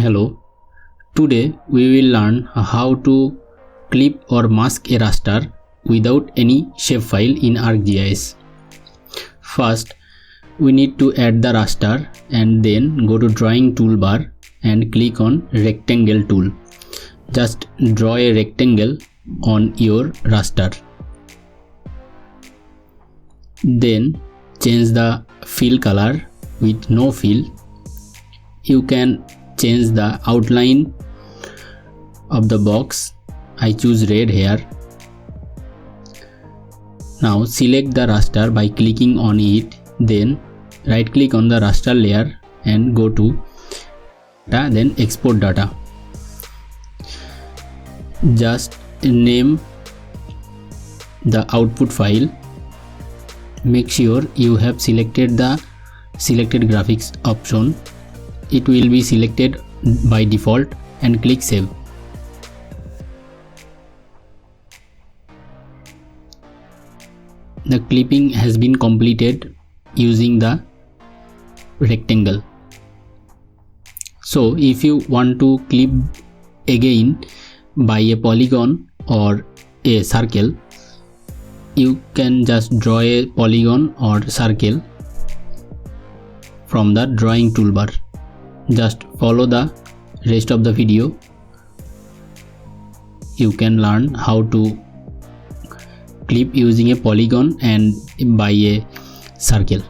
Hello, today we will learn how to clip or mask a raster without any shapefile in ArcGIS. First, we need to add the raster and then go to drawing toolbar and click on rectangle tool. Just draw a rectangle on your raster. Then change the fill color with no fill. You can change the outline of the box. I choose red here. Now select the raster by clicking on it, then right click on the raster layer and go to data, then export data. Just name the output file. Make sure you have selected the selected graphics option. It will be selected by default and click save. The clipping has been completed using the rectangle. So if you want to clip again by a polygon or a circle, you can just draw a polygon or circle from the drawing toolbar. Just follow the rest of the video. You can learn how to clip using a polygon and by a circle.